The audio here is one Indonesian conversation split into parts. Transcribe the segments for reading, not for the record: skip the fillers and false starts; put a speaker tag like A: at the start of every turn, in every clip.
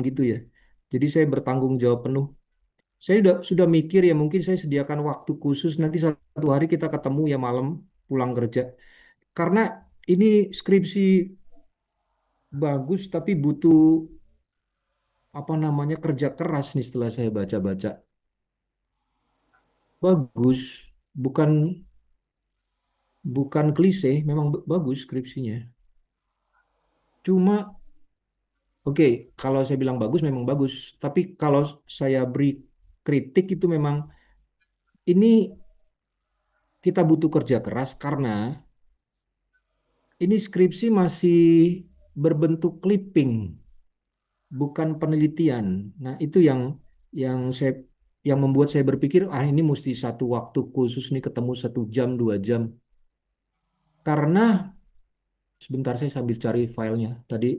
A: gitu ya. Jadi saya bertanggung jawab penuh. Saya sudah mikir ya mungkin saya sediakan waktu khusus nanti satu hari kita ketemu ya malam pulang kerja. Karena ini skripsi bagus tapi butuh apa namanya kerja keras nih setelah saya baca-baca. Bagus, bukan bukan klise, memang bagus skripsinya. Cuma oke, kalau saya bilang bagus memang bagus, tapi kalau saya beri kritik itu memang ini kita butuh kerja keras karena ini skripsi masih berbentuk clipping, bukan penelitian. Nah, itu yang saya yang membuat saya berpikir, ah ini mesti satu waktu khusus nih ketemu 1 jam 2 jam. Karena sebentar saya sambil cari filenya. Tadi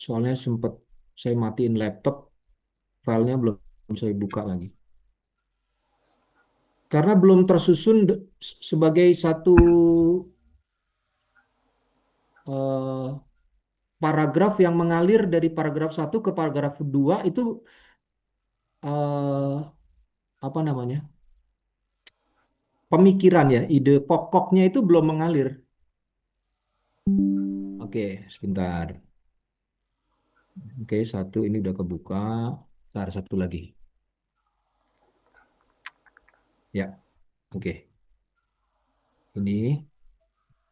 A: soalnya sempat saya matiin laptop, filenya belum saya buka lagi. Karena belum tersusun sebagai satu eh, paragraf yang mengalir dari paragraf satu ke paragraf 2 itu eh, apa namanya? Pemikiran ya, ide pokoknya itu belum mengalir. Oke, sebentar. Oke, satu ini udah kebuka. Ntar satu lagi. Ya, oke. Ini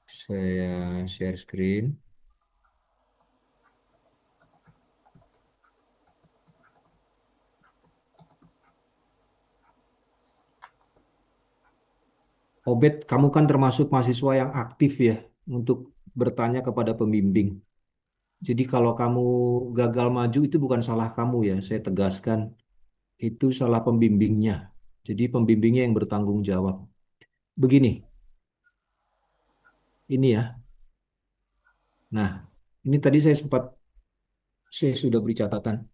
A: saya share screen. Obet, kamu kan termasuk mahasiswa yang aktif ya untuk bertanya kepada pembimbing. Jadi kalau kamu gagal maju itu bukan salah kamu ya, saya tegaskan. Itu salah pembimbingnya. Jadi pembimbingnya yang bertanggung jawab. Begini, ini ya. Nah, ini tadi saya sudah beri catatan.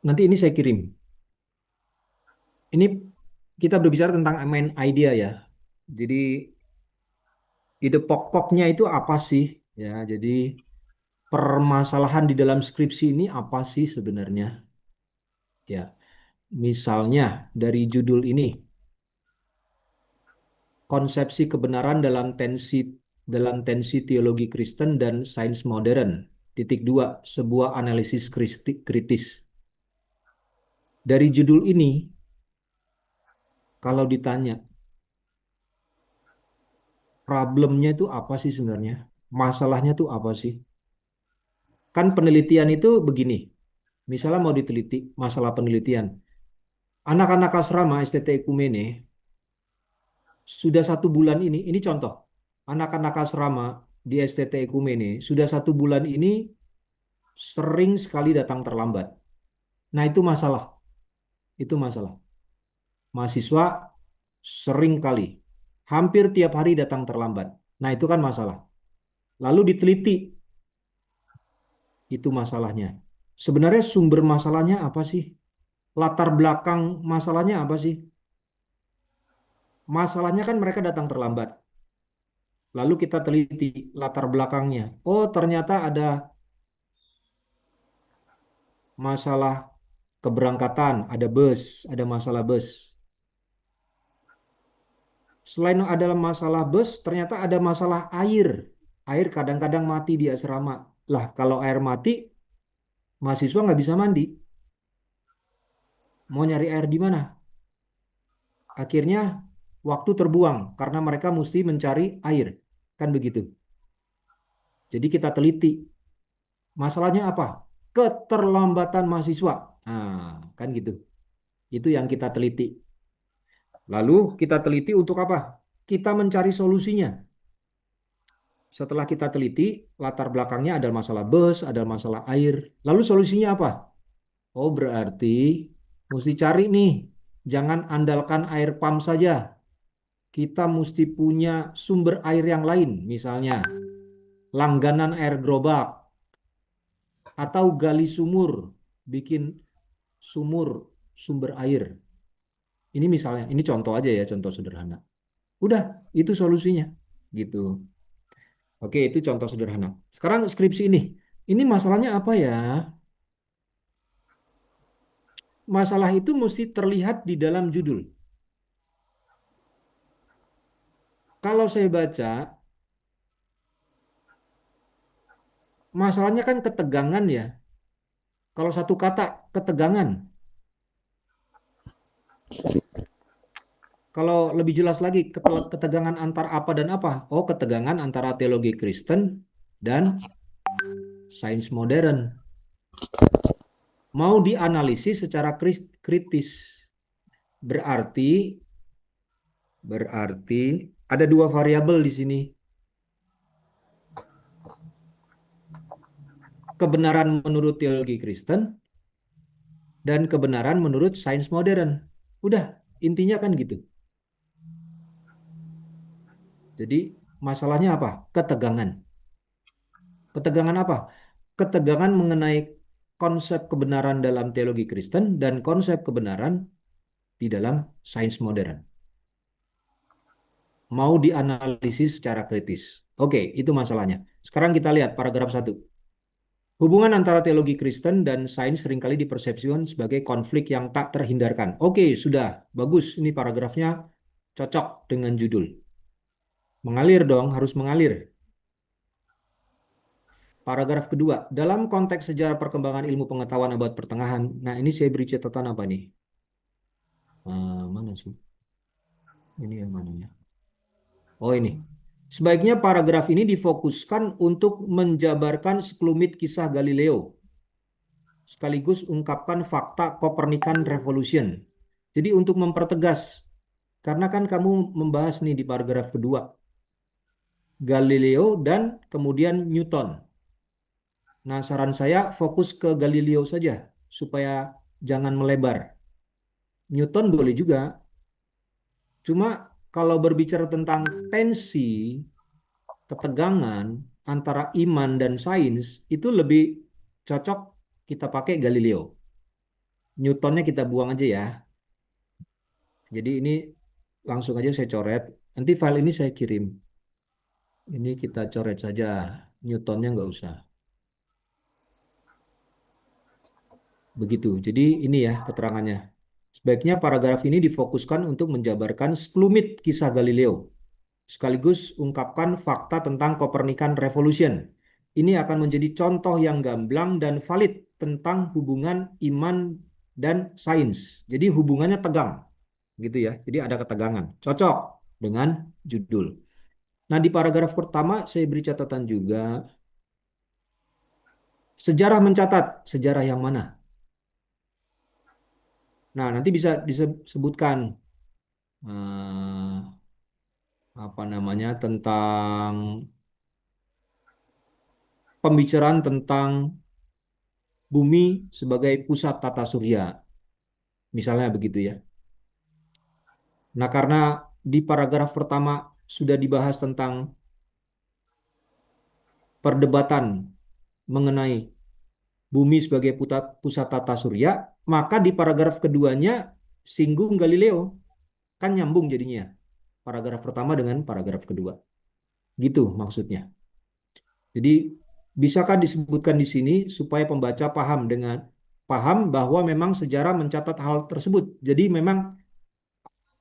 A: Nanti ini saya kirim. Ini kita berbicara tentang main idea ya. Jadi ide pokoknya itu apa sih? Ya, jadi permasalahan di dalam skripsi ini apa sih sebenarnya? Ya, misalnya dari judul ini, konsepsi kebenaran dalam tensi teologi Kristen dan sains modern. Titik dua, sebuah analisis kritis. Dari judul ini, kalau ditanya problemnya itu apa sih sebenarnya? Masalahnya itu apa sih? Kan penelitian itu begini. Misalnya mau diteliti masalah penelitian. Anak-anak asrama STT Ekumene sudah 1 bulan ini contoh. Anak-anak asrama di STT Ekumene sudah 1 bulan ini sering sekali datang terlambat. Nah itu masalah. Itu masalah. Mahasiswa sering kali, hampir tiap hari datang terlambat. Nah itu kan masalah. Lalu diteliti, itu masalahnya. Sebenarnya sumber masalahnya apa sih? Latar belakang masalahnya apa sih? Masalahnya kan mereka datang terlambat. Lalu kita teliti latar belakangnya. Oh, ternyata ada masalah keberangkatan, ada bus, ada masalah bus. Selain ada masalah bus, ternyata ada masalah air. Air kadang-kadang mati di asrama. Lah, kalau air mati, mahasiswa nggak bisa mandi. Mau nyari air di mana? Akhirnya waktu terbuang karena mereka mesti mencari air. Kan begitu. Jadi kita teliti. Masalahnya apa? Keterlambatan mahasiswa. Nah, kan gitu. Itu yang kita teliti. Lalu kita teliti untuk apa? Kita mencari solusinya. Setelah kita teliti, latar belakangnya ada masalah bus, ada masalah air. Lalu solusinya apa? Oh, berarti mesti cari nih. Jangan andalkan air pump saja. Kita mesti punya sumber air yang lain. Misalnya, langganan air gerobak. Atau gali sumur. Bikin sumur, sumber air. Ini misalnya, ini contoh aja ya, contoh sederhana. Udah, itu solusinya. Gitu. Oke, itu contoh sederhana. Sekarang skripsi ini. Ini masalahnya apa ya? Masalah itu mesti terlihat di dalam judul. Kalau saya baca, masalahnya kan ketegangan ya. Kalau satu kata, ketegangan. Kalau lebih jelas lagi, ketegangan antar apa dan apa? Oh, ketegangan antara teologi Kristen dan sains modern. Mau dianalisis secara kritis. Berarti, berarti ada dua variabel di sini. Kebenaran menurut teologi Kristen dan kebenaran menurut sains modern. Udah, intinya kan gitu. Jadi masalahnya apa? Ketegangan. Ketegangan apa? Ketegangan mengenai konsep kebenaran dalam teologi Kristen dan konsep kebenaran di dalam sains modern. Mau dianalisis secara kritis. Oke, itu masalahnya. Sekarang kita lihat paragraf 1. Hubungan antara teologi Kristen dan sains seringkali dipersepsikan sebagai konflik yang tak terhindarkan. Oke, sudah. Bagus. Ini paragrafnya cocok dengan judul. Mengalir dong, harus mengalir. Paragraf kedua, dalam konteks sejarah perkembangan ilmu pengetahuan abad pertengahan. Nah, ini saya beri catatan apa nih? Mana sih? Ini yang mananya? Oh, ini. Sebaiknya paragraf ini difokuskan untuk menjabarkan sekelumit kisah Galileo, sekaligus ungkapkan fakta Copernican Revolution. Jadi untuk mempertegas, karena kan kamu membahas nih di paragraf kedua, Galileo dan kemudian Newton. Nah, saran saya fokus ke Galileo saja, supaya jangan melebar. Newton boleh juga, cuma kalau berbicara tentang tensi, ketegangan antara iman dan sains, itu lebih cocok kita pakai Galileo. Newtonnya kita buang aja ya. Jadi ini langsung aja saya coret. Nanti file ini saya kirim. Ini kita coret saja. Newtonnya nggak usah. Begitu. Jadi ini ya keterangannya. Sebaiknya paragraf ini difokuskan untuk menjabarkan sekelumit kisah Galileo, sekaligus ungkapkan fakta tentang Copernican Revolution. Ini akan menjadi contoh yang gamblang dan valid tentang hubungan iman dan sains. Jadi hubungannya tegang, gitu ya. Jadi ada ketegangan. Cocok dengan judul. Nah, di paragraf pertama saya beri catatan juga. Sejarah mencatat. Sejarah yang mana? Nah, nanti bisa disebutkan eh, apa namanya tentang pembicaraan tentang bumi sebagai pusat tata surya, misalnya begitu ya. Nah, karena di paragraf pertama sudah dibahas tentang perdebatan mengenai bumi sebagai pusat tata surya, maka di paragraf keduanya singgung Galileo, kan nyambung jadinya. Paragraf pertama dengan paragraf kedua. Gitu maksudnya. Jadi bisakah disebutkan di sini supaya pembaca paham bahwa memang sejarah mencatat hal tersebut. Jadi memang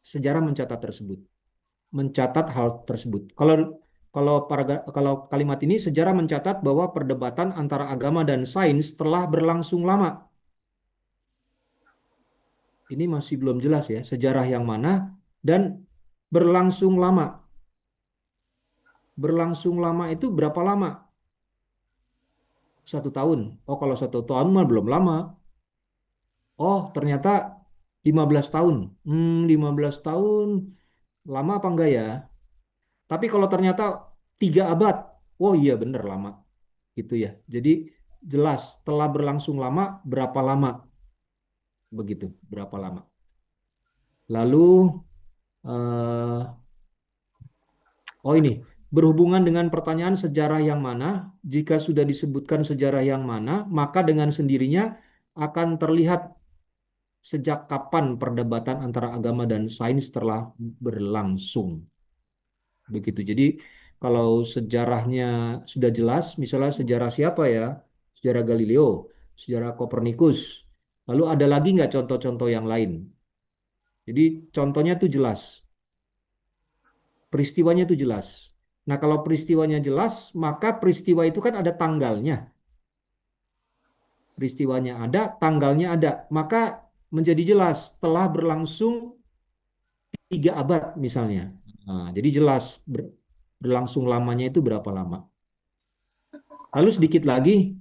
A: sejarah mencatat hal tersebut. Kalau kalau kalimat ini sejarah mencatat bahwa perdebatan antara agama dan sains telah berlangsung lama. Ini masih belum jelas ya, sejarah yang mana dan berlangsung lama. Berlangsung lama itu berapa lama? 1 tahun. Oh, kalau 1 tahun mah belum lama. Oh, ternyata 15 tahun. 15 tahun lama apa enggak ya? Tapi kalau ternyata 3 abad, oh iya bener lama. Gitu ya. Jadi jelas telah berlangsung lama, berapa lama? Begitu, berapa lama. Lalu, eh, oh ini, berhubungan dengan pertanyaan sejarah yang mana, jika sudah disebutkan sejarah yang mana, maka dengan sendirinya akan terlihat sejak kapan perdebatan antara agama dan sains telah berlangsung. Begitu. Jadi kalau sejarahnya sudah jelas, misalnya sejarah siapa ya? sejarah Galileo, sejarah Kopernikus. Lalu ada lagi nggak contoh-contoh yang lain? Jadi contohnya tuh jelas, peristiwanya tuh jelas. Nah, kalau peristiwanya jelas, maka peristiwa itu kan ada tanggalnya. Peristiwanya ada, tanggalnya ada. Maka menjadi jelas telah berlangsung 3 abad misalnya. Nah, jadi jelas berlangsung lamanya itu berapa lama. Lalu sedikit lagi,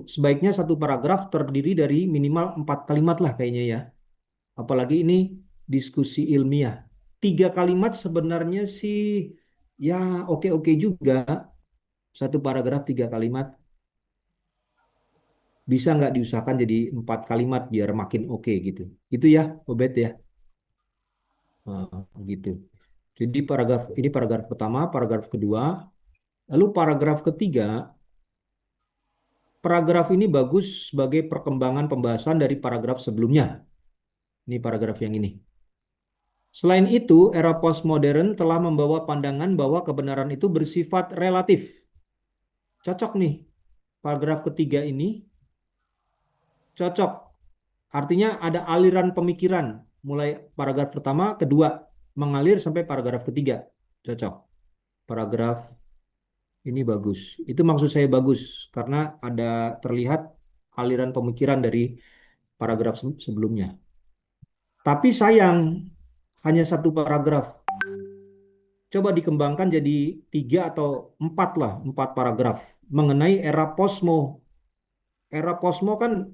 A: sebaiknya satu paragraf terdiri dari minimal 4 kalimat lah kayaknya ya. Apalagi ini diskusi ilmiah. 3 kalimat sebenarnya sih ya oke-oke juga. Satu paragraf 3 kalimat. Bisa nggak diusahakan jadi 4 kalimat biar makin oke gitu. Itu ya, Obed ya. Gitu. Jadi paragraf ini paragraf pertama, paragraf kedua. Lalu paragraf ketiga, paragraf ini bagus sebagai perkembangan pembahasan dari paragraf sebelumnya. Ini paragraf yang ini. Selain itu, era postmodern telah membawa pandangan bahwa kebenaran itu bersifat relatif. Cocok nih, paragraf ketiga ini cocok. Artinya ada aliran pemikiran, mulai paragraf pertama, kedua, mengalir sampai paragraf ketiga. Cocok. Paragraf ini bagus. Itu maksud saya bagus, karena ada terlihat aliran pemikiran dari paragraf sebelumnya. Tapi sayang, hanya satu paragraf. Coba dikembangkan jadi 3 atau 4 lah, 4 paragraf mengenai era posmo. Era posmo kan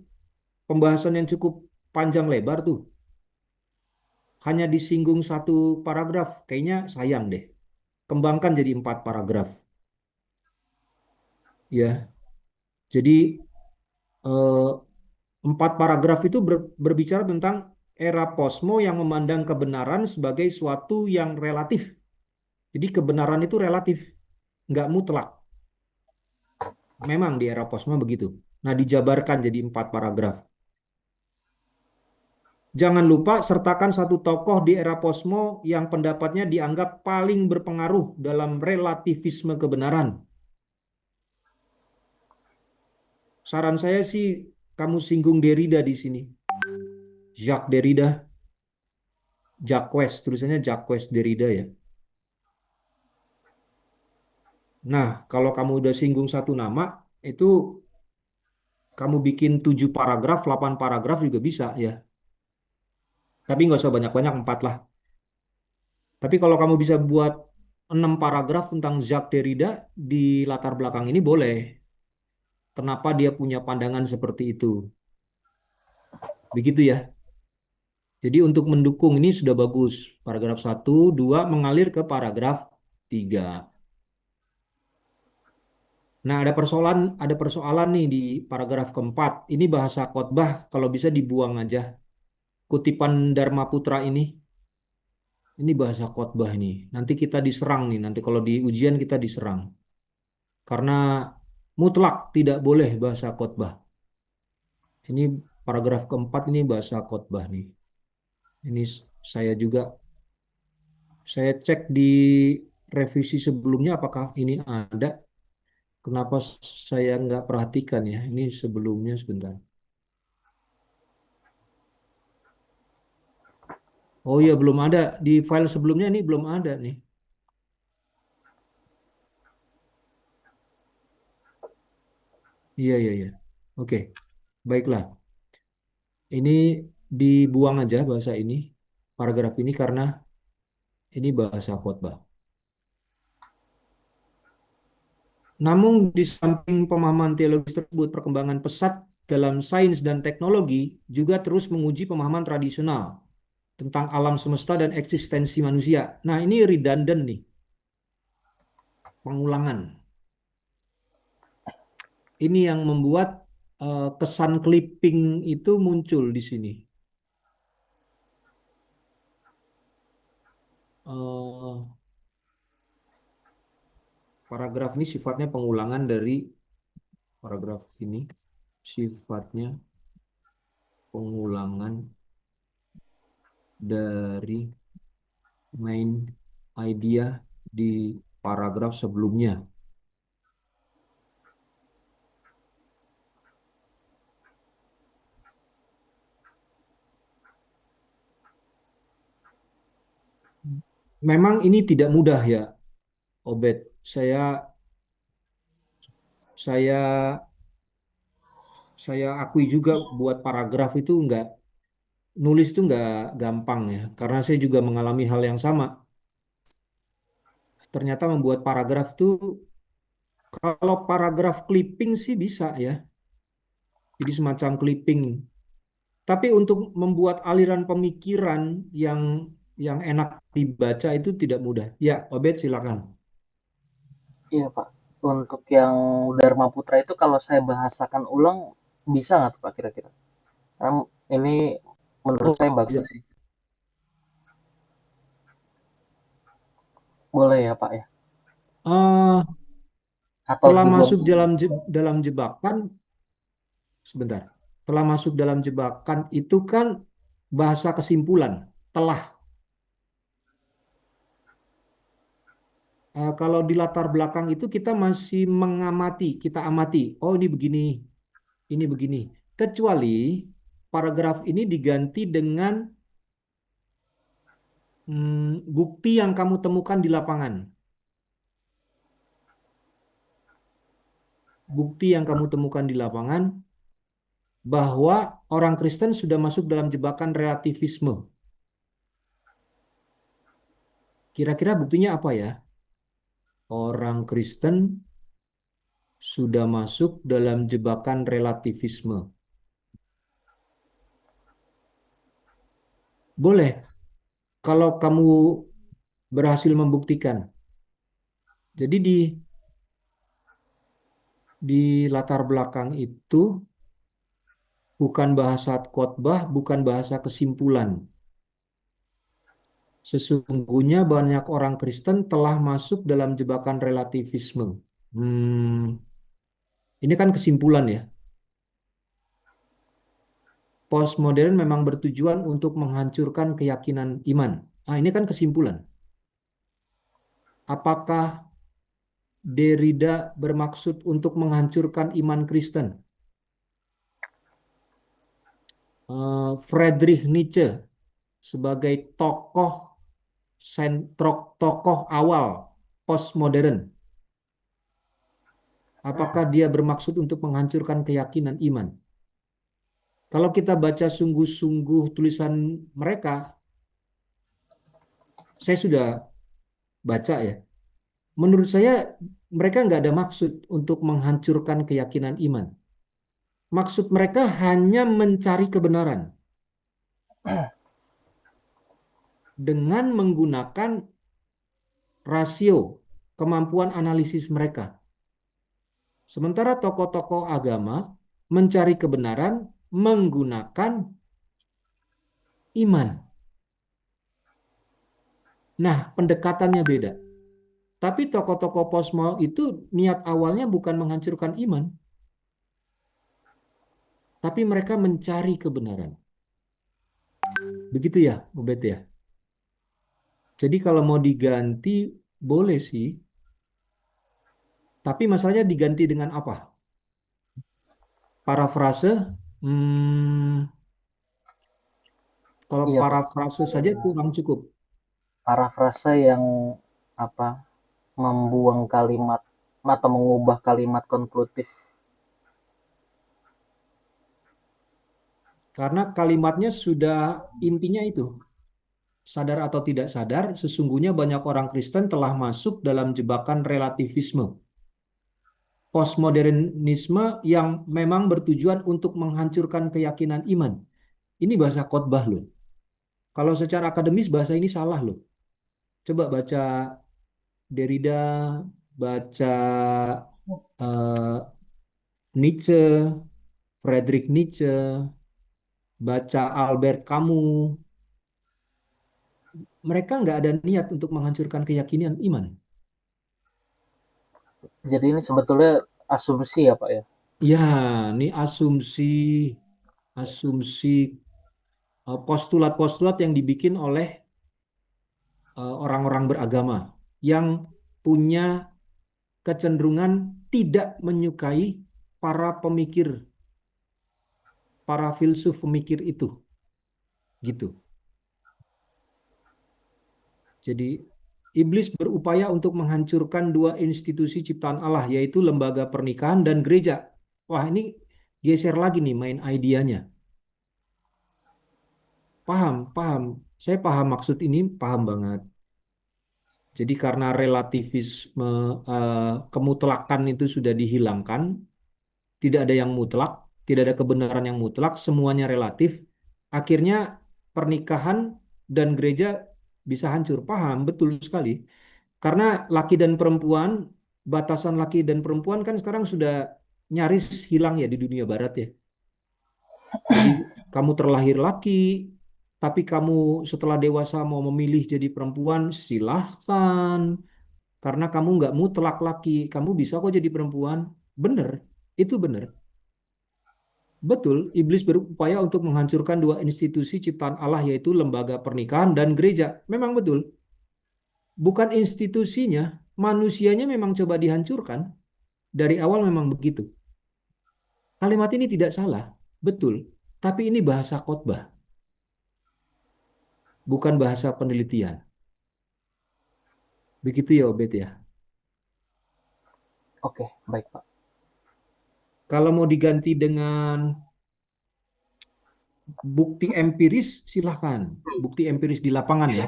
A: pembahasan yang cukup panjang lebar tuh. Hanya disinggung satu paragraf, kayaknya sayang deh. Kembangkan jadi 4 paragraf. Ya, jadi 4 paragraf itu berbicara tentang era posmo yang memandang kebenaran sebagai suatu yang relatif. Jadi kebenaran itu relatif, nggak mutlak. Memang di era posmo begitu. Nah, dijabarkan jadi 4 paragraf. Jangan lupa sertakan satu tokoh di era posmo yang pendapatnya dianggap paling berpengaruh dalam relativisme kebenaran. Saran saya sih kamu singgung Derrida di sini. Jacques Derrida, Jacques, tulisannya Jacques Derrida ya. Nah, kalau kamu udah singgung satu nama, itu kamu bikin 7 paragraf, 8 paragraf juga bisa ya. Tapi nggak usah banyak-banyak, 4 lah. Tapi kalau kamu bisa buat 6 paragraf tentang Jacques Derrida di latar belakang ini boleh. Kenapa dia punya pandangan seperti itu? Begitu ya. Jadi untuk mendukung ini sudah bagus. Paragraf satu, 2 mengalir ke paragraf 3. Nah, ada persoalan nih di paragraf keempat. Ini bahasa khotbah, kalau bisa dibuang aja. Kutipan Dharma Putra ini bahasa khotbah ini. Nanti kita diserang nih, nanti kalau di ujian kita diserang. Karena mutlak tidak boleh bahasa khotbah. Ini paragraf keempat ini bahasa khotbah nih. Ini saya juga, saya cek di revisi sebelumnya apakah ini ada. Kenapa saya nggak perhatikan ya? Ini sebelumnya sebentar. Oh iya belum ada di file sebelumnya ini belum ada nih. Iya iya iya. Oke, baiklah. Ini dibuang aja bahasa ini, paragraf ini karena ini bahasa khotbah. Namun di samping pemahaman teologis tersebut, perkembangan pesat dalam sains dan teknologi juga terus menguji pemahaman tradisional tentang alam semesta dan eksistensi manusia. Nah, ini redundant nih, pengulangan. Ini yang membuat kesan clipping itu muncul di sini. Eh, Paragraf ini sifatnya pengulangan dari paragraf ini, sifatnya pengulangan dari main idea di paragraf sebelumnya. Memang ini tidak mudah ya, Obed. Saya saya saya akui juga buat paragraf itu nggak nulis itu nggak gampang ya, karena saya juga mengalami hal yang sama. Ternyata membuat paragraf itu, kalau paragraf clipping sih bisa ya, jadi semacam clipping. Tapi untuk membuat aliran pemikiran yang yang enak dibaca itu tidak mudah. Ya, Obed silakan.
B: Iya Pak. Untuk yang Dharma Putra itu kalau saya bahasakan ulang bisa nggak tuh Pak kira-kira? Karena ini menurut
A: Oh,
B: saya bagus
A: bisa.
B: sih. Boleh ya Pak ya?
A: Eh,
B: Atau
A: Telah
B: dibuat
A: masuk dalam jebakan, sebentar. Telah masuk dalam jebakan itu kan bahasa kesimpulan. Telah. Kalau di latar belakang itu kita masih mengamati, kita amati. Oh, ini begini, ini begini. Kecuali paragraf ini diganti dengan bukti yang kamu temukan di lapangan. Bukti yang kamu temukan di lapangan bahwa orang Kristen sudah masuk dalam jebakan relativisme. Kira-kira buktinya apa ya? Orang Kristen sudah masuk dalam jebakan relativisme. Boleh, kalau kamu berhasil membuktikan. Jadi di latar belakang itu bukan bahasa khotbah, bukan bahasa kesimpulan. Sesungguhnya banyak orang Kristen telah masuk dalam jebakan relativisme. Hmm, ini kan kesimpulan ya. Postmodern memang bertujuan untuk menghancurkan keyakinan iman. Ah, ini kan kesimpulan. Apakah Derrida bermaksud untuk menghancurkan iman Kristen? Friedrich Nietzsche sebagai tokoh awal postmodern. Apakah dia bermaksud untuk menghancurkan keyakinan iman? Kalau kita baca sungguh-sungguh tulisan mereka, saya sudah baca ya. Menurut saya mereka nggak ada maksud untuk menghancurkan keyakinan iman. Maksud mereka hanya mencari kebenaran dengan menggunakan rasio kemampuan analisis mereka. Sementara tokoh-tokoh agama mencari kebenaran menggunakan iman. Nah, pendekatannya beda. Tapi tokoh-tokoh posmo itu niat awalnya bukan menghancurkan iman, tapi mereka mencari kebenaran. Begitu ya, Ubed ya. Jadi kalau mau diganti boleh sih, tapi masalahnya diganti dengan apa? Parafrase? Hmm, Kalau
B: iya Pak.
A: parafrase saja kurang cukup.
B: Parafrase yang apa? Membuang kalimat atau mengubah kalimat konklutif.
A: Karena kalimatnya sudah intinya itu. Sadar atau tidak sadar, sesungguhnya banyak orang Kristen telah masuk dalam jebakan relativisme. Postmodernisme yang memang bertujuan untuk menghancurkan keyakinan iman. Ini bahasa khotbah loh. Kalau secara akademis bahasa ini salah loh. Coba baca Derrida, baca eh, Nietzsche, Friedrich Nietzsche, baca Albert Camus. Mereka nggak ada niat untuk menghancurkan keyakinan iman.
B: Jadi ini sebetulnya asumsi ya Pak ya.
A: Ya, ini asumsi, asumsi postulat-postulat yang dibikin oleh orang-orang beragama yang punya kecenderungan tidak menyukai para pemikir, para filsuf pemikir itu, gitu. Jadi iblis berupaya untuk menghancurkan dua institusi ciptaan Allah, yaitu lembaga pernikahan dan gereja. Wah, ini geser lagi nih main idenya. Paham, paham. Saya paham maksud ini, paham banget. Jadi karena relativisme kemutlakan itu sudah dihilangkan, tidak ada yang mutlak, tidak ada kebenaran yang mutlak, semuanya relatif. Akhirnya pernikahan dan gereja bisa hancur. Paham, betul sekali. Karena laki dan perempuan, batasan laki dan perempuan kan sekarang sudah nyaris hilang ya di dunia barat ya. Jadi kamu terlahir laki, tapi kamu setelah dewasa mau memilih jadi perempuan, silahkan. Karena kamu nggak mutlak laki, kamu bisa kok jadi perempuan. Bener, itu bener. Betul, iblis berupaya untuk menghancurkan dua institusi ciptaan Allah, yaitu lembaga pernikahan dan gereja. Memang betul. Bukan institusinya, manusianya memang coba dihancurkan. Dari awal memang begitu. Kalimat ini tidak salah, betul. Tapi ini bahasa khotbah, bukan bahasa penelitian. Begitu ya, Obed ya.
B: Oke, baik Pak.
A: Kalau mau diganti dengan bukti empiris, silahkan. Bukti empiris di lapangan ya.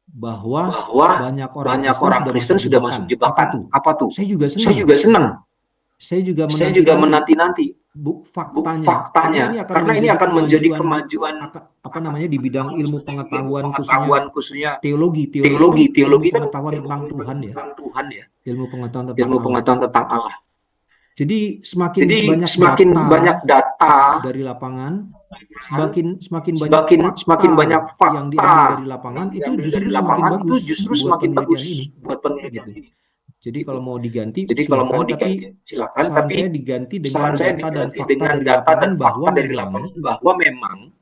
A: Bahwa banyak orang Kristen sudah masuk jebakan. Apa tuh? Saya juga senang. Saya juga menanti-nanti faktanya. Karena ini akan menjadi kemajuan apa namanya di bidang ilmu pengetahuan khususnya teologi pengetahuan tentang Tuhan ya. Ilmu pengetahuan tentang Allah. Jadi semakin banyak data dari lapangan, semakin banyak fakta yang diambil dari lapangan, itu justru semakin bagus buat penelitian ini. Jadi kalau mau diganti silakan, tapi saran saya diganti dengan data dan fakta dari lapangan bahwa memang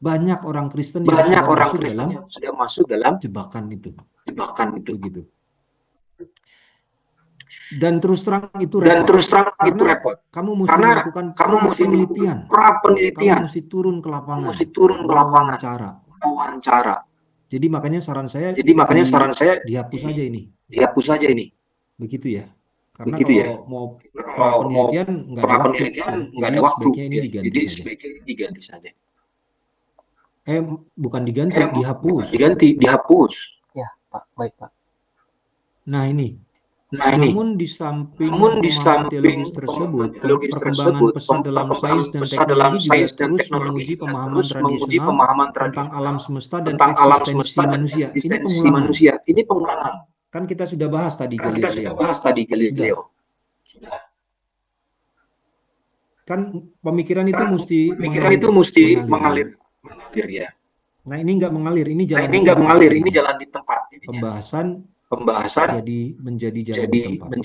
A: banyak orang Kristen yang sudah masuk dalam jebakan itu. Begitu. Dan terus terang itu repot. Kamu mesti melakukan penelitian. Kamu mesti turun ke lapangan. Wawancara. Jadi makanya saran saya dihapus saja ini. Begitu ya. Karena kalau mau penelitian nggak ada waktu. Sebaiknya ini diganti saja. Bukan diganti, dihapus.
B: Ya, Pak. Baik, Pak.
A: Nah, ini. Namun di samping pemahaman teologis tersebut, perkembangan pesat dalam sains dan teknologi juga terus menguji pemahaman tradisional tentang alam semesta dan eksistensi manusia. Ini pengulangan. Kan kita sudah bahas tadi Galileo. Kan pemikiran itu mesti mengalir ya. Nah, ini nggak mengalir, ini jalan di tempat. Pembahasan jadi menjadi jalan di tempat.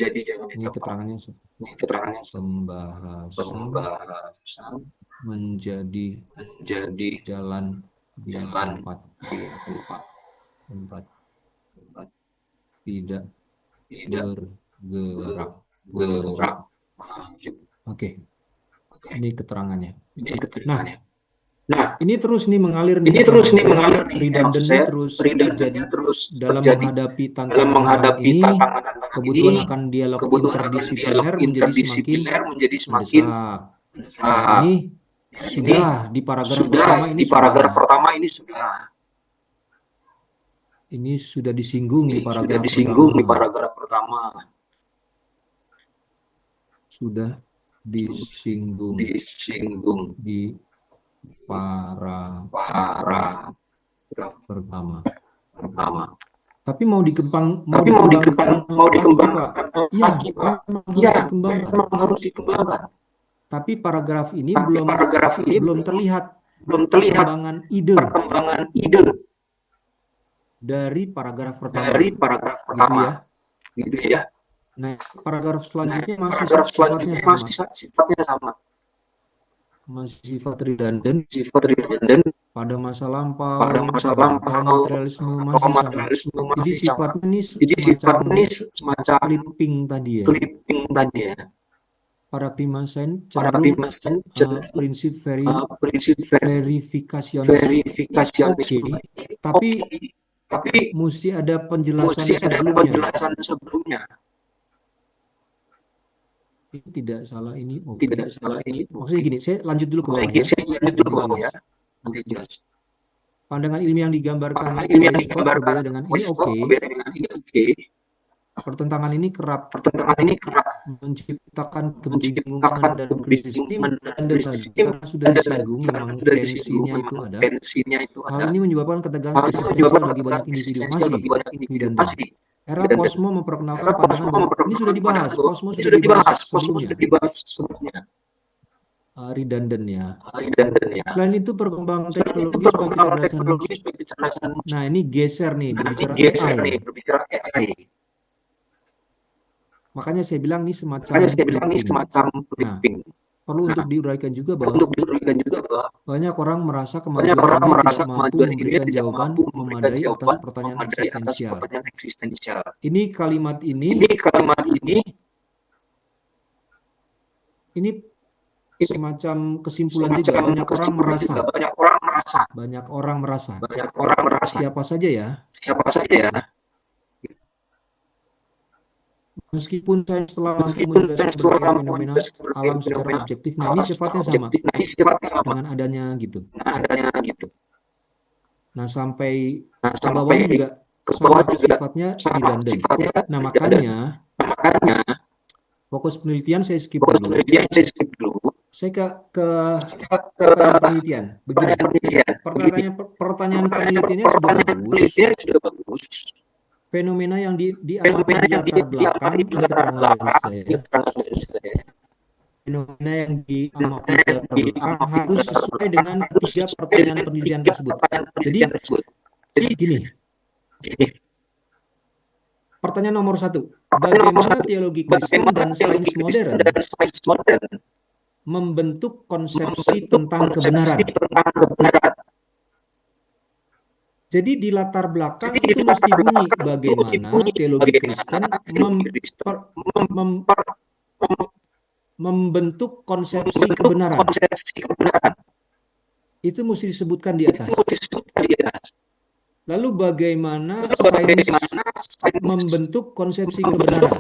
A: Ini keterangannya. Pembahasan menjadi jalan di tempat. Tidak bergerak. Oke. Ini keterangannya. Nah, ini terus nih mengalir nih. Redundancy terus terjadi dalam menghadapi tantangan ini. Kebutuhan akan dialog interdisipliner menjadi semakin mendesak. Nah, ini sudah di paragraf pertama ini sudah. Ini sudah disinggung di paragraf pertama. Sudah disinggung di paragraf pertama. Tapi mau dikembangkan lagi, Pak. Memang harus dikembangkan. Tapi paragraf ini belum terlihat perkembangan ide dari paragraf pertama. Gitu ya. Nah, paragraf selanjutnya masih sifatnya sama. Masih sifat redundant pada masa lampau, materialisme masih sama. Jadi sifatnya ini semacam clipping tadi ya. Paradigma sains cenderung prinsip verifikasionis. Oke. Tapi mesti ada penjelasan sebelumnya. Ini tidak salah ini, oke. Maksudnya gini, saya lanjut dulu ke bawah ya, nanti jelas. Pandangan ilmiah yang digambarkan oleh Scott berbeda dengan ini, oke. Pertentangan ini kerap menciptakan kebingungan dan krisis. Ini Anda tadi, karena sudah disinggung, memang tensinya itu ada. Hal ini menyebabkan ketegangan eksistensial bagi banyak individu. Masih redundant. Era Posmo memperkenalkan pandangan bahwa ini sudah dibahas, Posmo sudah dibahas sebelumnya. Redundant ya. Selain itu perkembangan teknologi sebagai kecerdasan. Nah ini geser nih, berbicara AI. Makanya saya bilang ini semacam flipping. Nah, perlu untuk diuraikan juga bahwa banyak orang merasa kemajuan ini tidak mampu memberikan jawaban memadai atas pertanyaan eksistensial. Ini kalimat ini semacam kesimpulan juga. Banyak orang merasa. Siapa saja ya? Meskipun sains telah mampu menjelaskan berbagai fenomena alam secara objektif, nah ini sifatnya sama dengan adanya gitu. Nah sampai ke bawahnya juga sama sifatnya redundant. Nah makanya fokus penelitian saya skip dulu. Saya ke pertanyaan penelitian. Begini, pertanyaan penelitiannya sudah bagus. Fenomena yang diamati di latar belakang, ini keterangan dari saya. Fenomena yang diamati di latar belakang harus sesuai dengan ketiga pertanyaan penelitian tersebut. Jadi, gini. Pertanyaan nomor 1. Bagaimana teologi Kristen dan sains modern membentuk konsepsi tentang kebenaran? Jadi di latar belakang itu mesti bunyi bagaimana teologi Kristen membentuk konsepsi kebenaran. Itu mesti disebutkan di atas. Lalu bagaimana sains membentuk konsepsi kebenaran?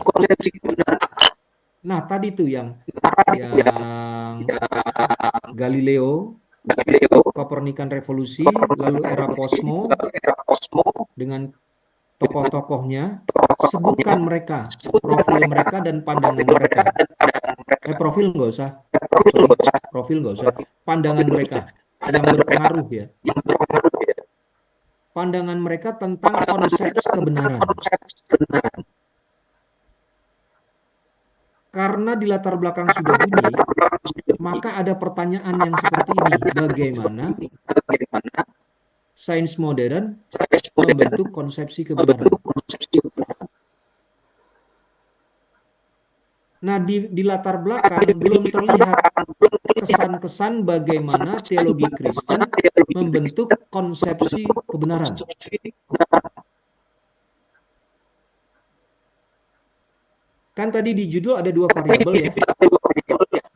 A: Nah, tadi tuh yang Galileo, Kopernikan revolusi, lalu era Posmo dengan tokoh-tokohnya, sebutkan mereka, profil mereka dan pandangan mereka. Profil nggak usah, profil nggak usah, pandangan mereka yang berpengaruh ya. Pandangan mereka tentang konsep kebenaran. Karena di latar belakang sudah bunyi, maka ada pertanyaan yang seperti ini. Bagaimana sains modern membentuk konsepsi kebenaran? Nah, di latar belakang belum terlihat kesan-kesan bagaimana teologi Kristen membentuk konsepsi kebenaran. Kan tadi di judul ada dua variabel ya.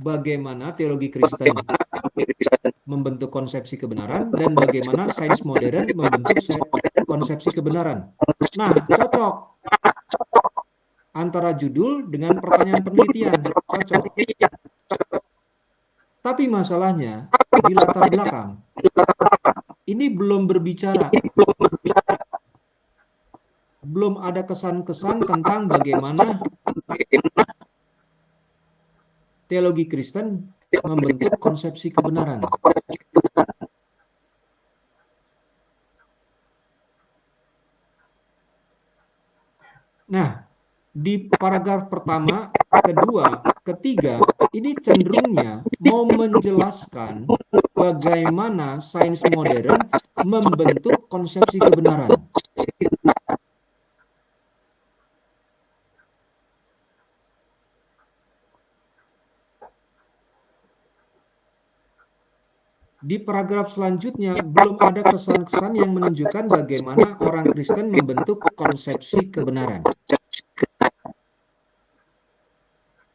A: Bagaimana teologi Kristen membentuk konsepsi kebenaran dan bagaimana sains modern membentuk konsepsi kebenaran. Nah, cocok antara judul dengan pertanyaan penelitian, cocok. Tapi masalahnya di latar belakang ini belum berbicara. Belum ada kesan-kesan tentang bagaimana teologi Kristen membentuk konsepsi kebenaran. Nah, di paragraf pertama, kedua, ketiga, ini cenderungnya mau menjelaskan bagaimana sains modern membentuk konsepsi kebenaran. Di paragraf selanjutnya belum ada kesan-kesan yang menunjukkan bagaimana orang Kristen membentuk konsepsi kebenaran.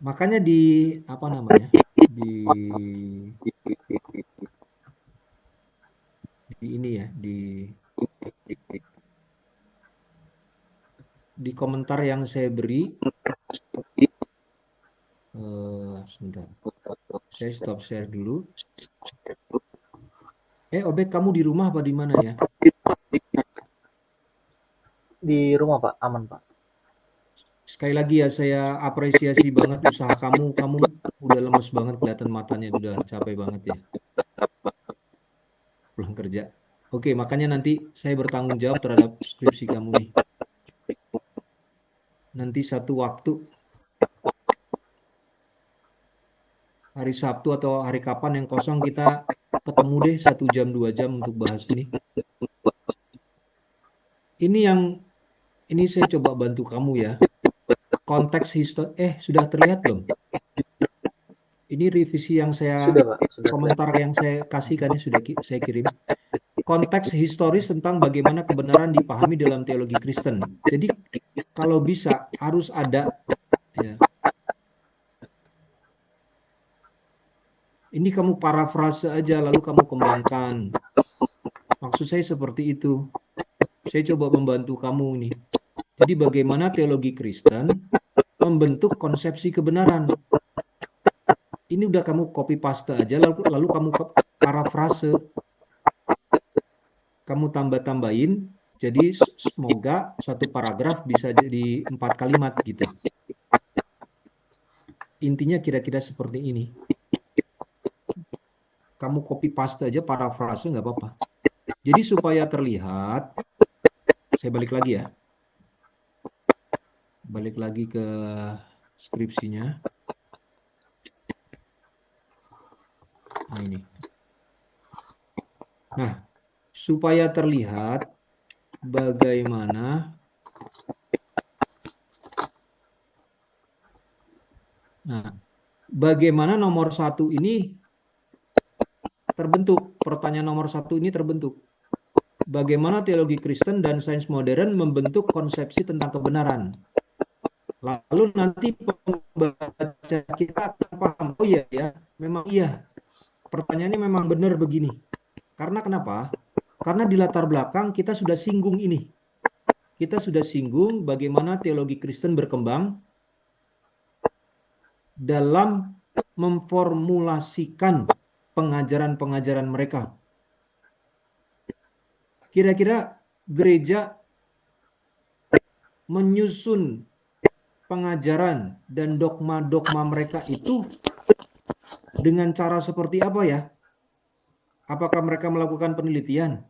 A: Makanya di apa namanya? Di ini ya, di di komentar yang saya beri. Sebentar. Saya stop share dulu. Obed, kamu di rumah apa di mana ya?
B: Di rumah Pak, aman Pak.
A: Sekali lagi ya, saya apresiasi banget usaha kamu. Kamu udah lemes banget, kelihatan matanya udah capek banget ya, pulang kerja. Oke, makanya nanti saya bertanggung jawab terhadap skripsi kamu nih. Nanti satu waktu, hari Sabtu atau hari kapan yang kosong, kita ketemu deh 1 jam 2 jam untuk bahas ini. Ini saya coba bantu kamu ya. Konteks histori, sudah terlihat belum? Ini revisi yang saya,
B: Sudah Pak, sudah
A: komentar
B: kelihatan.
A: yang saya kasihkan ya, sudah saya kirim. Konteks historis tentang bagaimana kebenaran dipahami dalam teologi Kristen. Jadi kalau bisa harus ada ya. Ini kamu parafrase aja lalu kamu kembangkan. Maksud saya seperti itu. Saya coba membantu kamu ini. Jadi bagaimana teologi Kristen membentuk konsepsi kebenaran. Ini udah kamu copy paste aja lalu kamu parafrase. Kamu tambah-tambahin. Jadi semoga satu paragraf bisa jadi 4 kalimat gitu. Intinya kira-kira seperti ini. Kamu copy paste aja, parafrase nggak apa-apa. Jadi supaya terlihat, saya balik lagi ya. Balik lagi ke skripsinya. Nah ini. Nah, supaya terlihat bagaimana. Nah, bagaimana nomor 1 ini terbentuk. Pertanyaan nomor 1 ini terbentuk. Bagaimana teologi Kristen dan sains modern membentuk konsepsi tentang kebenaran. Lalu nanti pembaca kita akan paham, oh iya ya, memang iya. Pertanyaannya memang benar begini. Karena kenapa? Karena di latar belakang kita sudah singgung ini. Kita sudah singgung bagaimana teologi Kristen berkembang dalam memformulasikan pengajaran-pengajaran mereka. Kira-kira gereja menyusun pengajaran dan dogma-dogma mereka itu dengan cara seperti apa ya? Apakah mereka melakukan penelitian?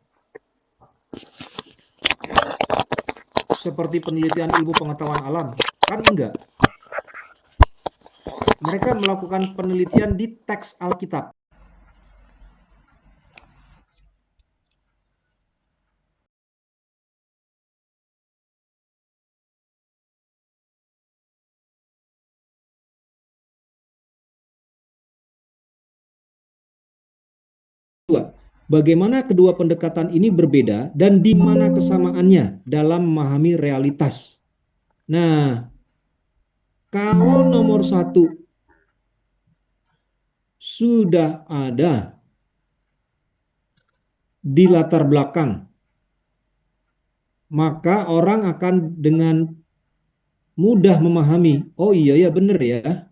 A: Seperti penelitian ilmu pengetahuan alam? Kan enggak. Mereka melakukan penelitian di teks Alkitab. Bagaimana kedua pendekatan ini berbeda dan di mana kesamaannya dalam memahami realitas. Nah, kalau nomor 1 sudah ada di latar belakang, maka orang akan dengan mudah memahami, oh iya ya benar ya.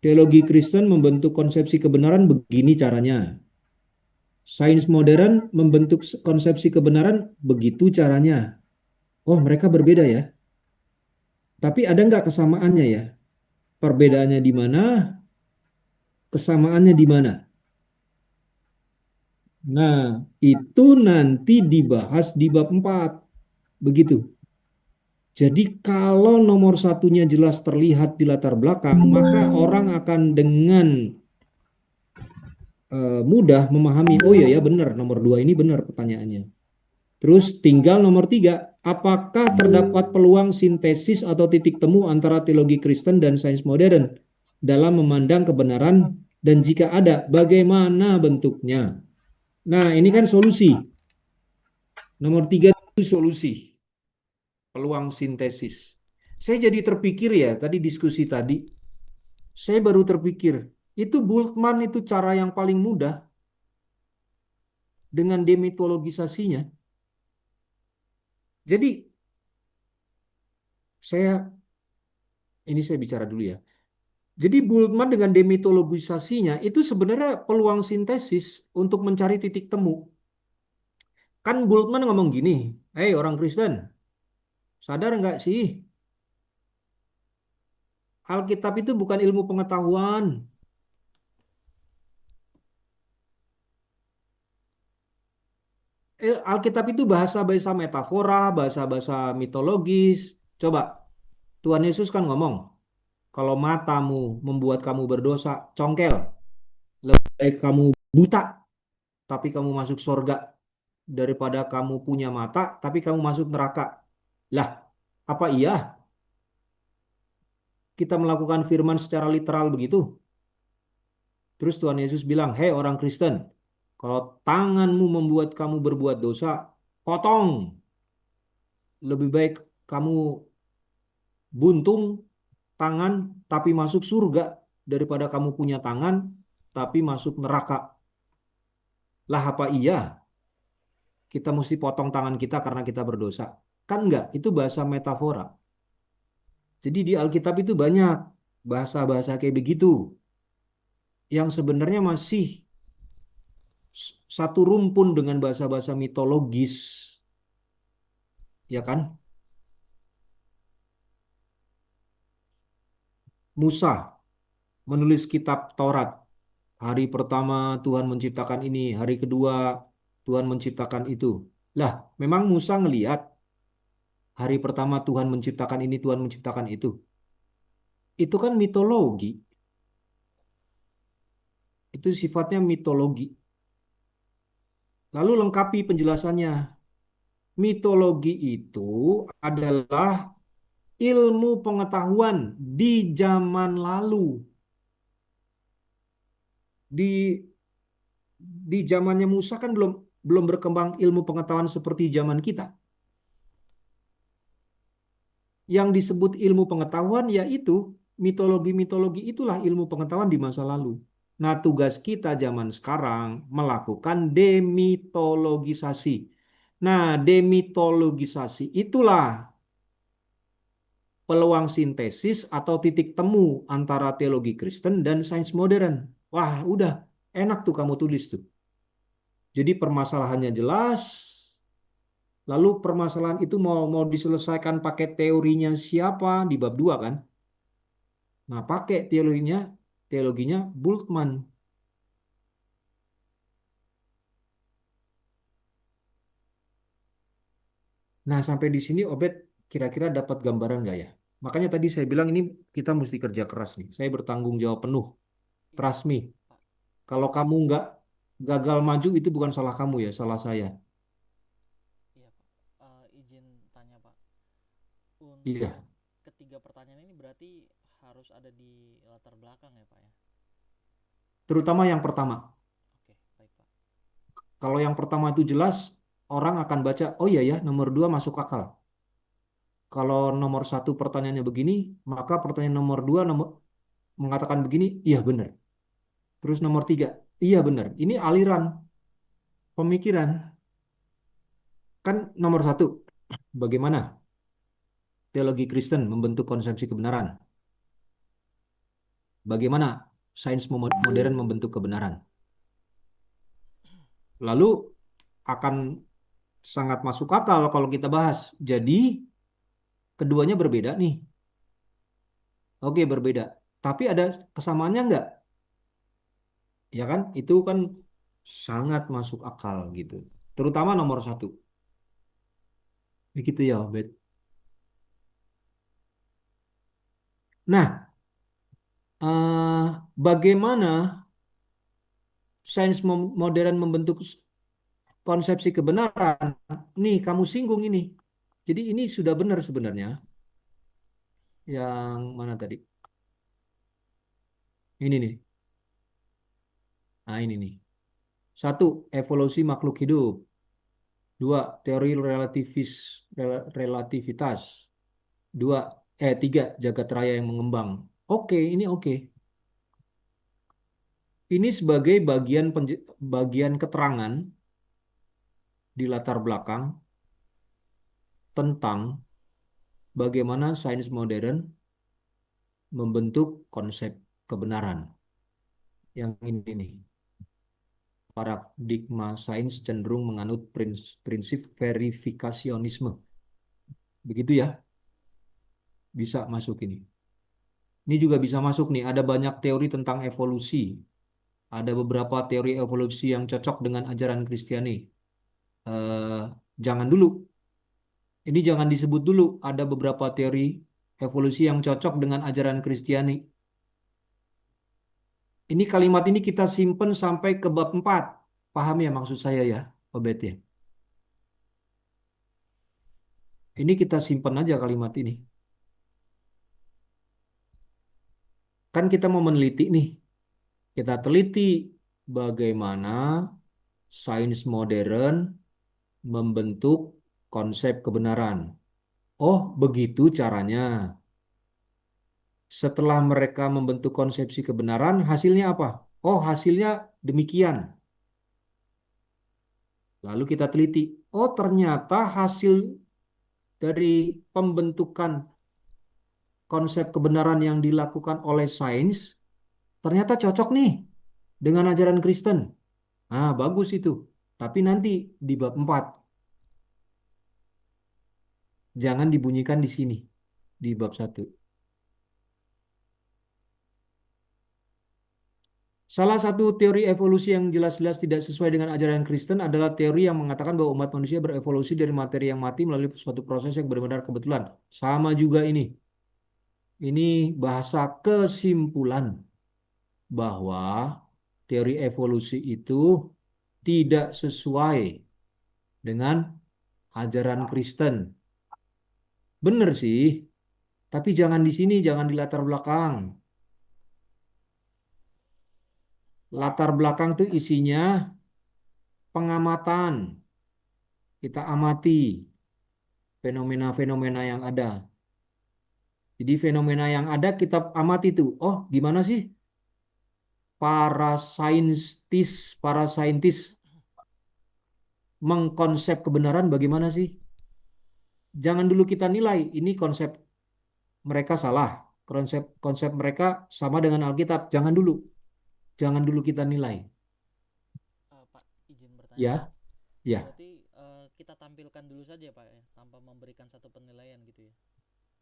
A: Teologi Kristen membentuk konsepsi kebenaran begini caranya. Sains modern membentuk konsepsi kebenaran begitu caranya. Oh, mereka berbeda ya. Tapi ada nggak kesamaannya ya? Perbedaannya di mana? Kesamaannya di mana? Nah, itu nanti dibahas di bab 4. Begitu. Jadi kalau nomor 1-nya jelas terlihat di latar belakang, maka orang akan dengan mudah memahami, oh iya ya benar, nomor 2 ini benar pertanyaannya. Terus tinggal nomor 3, apakah terdapat peluang sintesis atau titik temu antara teologi Kristen dan sains modern dalam memandang kebenaran, dan jika ada, bagaimana bentuknya? Nah, ini kan solusi. Nomor 3 itu solusi, peluang sintesis. Saya jadi terpikir ya, tadi diskusi tadi, saya baru terpikir, itu Bultmann itu cara yang paling mudah dengan demitologisasinya. Jadi saya ini saya bicara dulu ya. Jadi Bultmann dengan demitologisasinya itu sebenarnya peluang sintesis untuk mencari titik temu. Kan Bultmann ngomong gini, "Hei orang Kristen, sadar nggak sih, Alkitab itu bukan ilmu pengetahuan. Alkitab itu bahasa-bahasa metafora, bahasa-bahasa mitologis. Coba, Tuhan Yesus kan ngomong, kalau matamu membuat kamu berdosa, congkel. Lebih baik kamu buta, tapi kamu masuk surga daripada kamu punya mata, tapi kamu masuk neraka. Lah, apa iya kita melakukan firman secara literal begitu? Terus Tuhan Yesus bilang, hei orang Kristen, kalau tanganmu membuat kamu berbuat dosa, potong. Lebih baik kamu buntung tangan tapi masuk surga daripada kamu punya tangan tapi masuk neraka. Lah apa iya kita mesti potong tangan kita karena kita berdosa? Kan enggak, itu bahasa metafora. Jadi di Alkitab itu banyak bahasa-bahasa kayak begitu yang sebenarnya masih satu rumpun dengan bahasa-bahasa mitologis, ya kan? Musa menulis kitab Taurat. Hari pertama Tuhan menciptakan ini, hari kedua Tuhan menciptakan itu. Lah, memang Musa ngelihat hari pertama Tuhan menciptakan ini, Tuhan menciptakan itu. Itu kan mitologi. Itu sifatnya mitologi. Lalu lengkapi penjelasannya. Mitologi itu adalah ilmu pengetahuan di zaman lalu. Di di zamannya Musa kan belum belum berkembang ilmu pengetahuan seperti zaman kita. Yang disebut ilmu pengetahuan yaitu mitologi-mitologi itulah ilmu pengetahuan di masa lalu. Nah, tugas kita zaman sekarang melakukan demitologisasi. Nah, demitologisasi itulah peluang sintesis atau titik temu antara teologi Kristen dan sains modern. Wah, udah enak tuh kamu tulis tuh. Jadi permasalahannya jelas, lalu permasalahan itu mau diselesaikan pakai teorinya siapa di bab 2 kan? Nah, pakai teologinya Bultmann. Nah, sampai di sini Obed kira-kira dapat gambaran nggak ya? Makanya tadi saya bilang ini kita mesti kerja keras nih. Saya bertanggung jawab penuh.
B: Iya,
A: Trust me.
B: Pak.
A: Kalau kamu nggak gagal maju itu bukan salah kamu ya, salah saya.
B: Iya, Pak. Izin tanya, Pak. Untuk
A: Iya,
B: ketiga pertanyaan ini berarti harus ada di latar belakang ya, Pak ya?
A: terutama yang pertama.
B: Oke, baik, Pak.
A: Kalau yang pertama itu jelas, orang akan baca, oh iya ya, nomor 2 masuk akal. Kalau nomor satu pertanyaannya begini, maka pertanyaan nomor 2 mengatakan begini, iya benar. Terus nomor 3, iya benar. Ini aliran pemikiran. Kan nomor satu, bagaimana teologi Kristen membentuk konsepsi kebenaran? Bagaimana sains modern membentuk kebenaran? Lalu akan sangat masuk akal kalau kita bahas. Jadi keduanya berbeda nih. Oke, berbeda. Tapi ada kesamaannya nggak? Ya kan? Itu kan sangat masuk akal gitu. Terutama nomor satu. Begitu ya, Obed. Nah, bagaimana sains modern membentuk konsepsi kebenaran? Nih, kamu singgung ini. Jadi ini sudah benar sebenarnya. Yang mana tadi? Ini nih. Nah, ini nih. Satu, evolusi makhluk hidup. Dua, teori relativitas. Dua, tiga, jagat raya yang mengembang. Oke, ini oke. Ini sebagai bagian keterangan di latar belakang tentang bagaimana sains modern membentuk konsep kebenaran. Yang ini nih, paradigma sains cenderung menganut prinsip verifikasionisme. Begitu ya, bisa masuk ini. Ini juga bisa masuk nih, ada banyak teori tentang evolusi. Ada beberapa teori evolusi yang cocok dengan ajaran Kristiani. Eh, jangan dulu, ini jangan disebut dulu. Ada beberapa teori evolusi yang cocok dengan ajaran Kristiani. Ini kalimat ini kita simpen sampai ke bab 4. Paham ya maksud saya ya, Obed ya? Ini kita simpen aja kalimat ini. Kan kita mau meneliti nih. Kita teliti bagaimana sains modern membentuk konsep kebenaran. Oh, begitu caranya. Setelah mereka membentuk konsepsi kebenaran, hasilnya apa? Oh, hasilnya demikian. Lalu kita teliti. Oh, ternyata hasil dari pembentukan konsep kebenaran yang dilakukan oleh sains ternyata cocok nih dengan ajaran Kristen. Ah, bagus itu. Tapi nanti di bab 4 jangan dibunyikan di sini di bab 1. Salah satu teori evolusi yang jelas-jelas tidak sesuai dengan ajaran Kristen adalah teori yang mengatakan bahwa umat manusia berevolusi dari materi yang mati melalui suatu proses yang benar-benar kebetulan. Sama juga ini. Ini bahasa kesimpulan bahwa teori evolusi itu tidak sesuai dengan ajaran Kristen. Benar sih, tapi jangan di sini, jangan di latar belakang. Latar belakang tuh isinya pengamatan. Kita amati fenomena-fenomena yang ada. Jadi fenomena yang ada kita amati tuh. Oh, gimana sih para saintis mengkonsep kebenaran bagaimana sih? Jangan dulu kita nilai ini konsep mereka salah. Konsep konsep mereka sama dengan Alkitab. Jangan dulu kita nilai.
B: Pak, izin bertanya Pak.
A: Ya, ya,
B: Berarti kita tampilkan dulu saja Pak ya, tanpa memberikan satu penilaian gitu ya.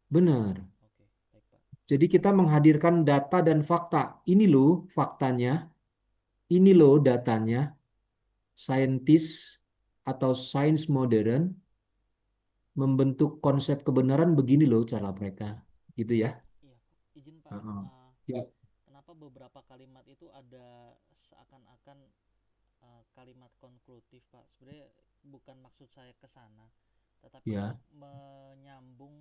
A: benar.
B: Oke, baik Pak.
A: Jadi kita menghadirkan data dan fakta. Ini loh faktanya, ini loh datanya. Saintis atau sains modern membentuk konsep kebenaran begini loh cara mereka. Gitu ya.
B: Iya Pak. Izin Pak,
A: Heeh. Ya,
B: kenapa beberapa kalimat itu ada seakan-akan kalimat konklutif Pak? Sebenarnya bukan maksud saya ke sana, tetapi
A: ya,
B: untuk menyambung,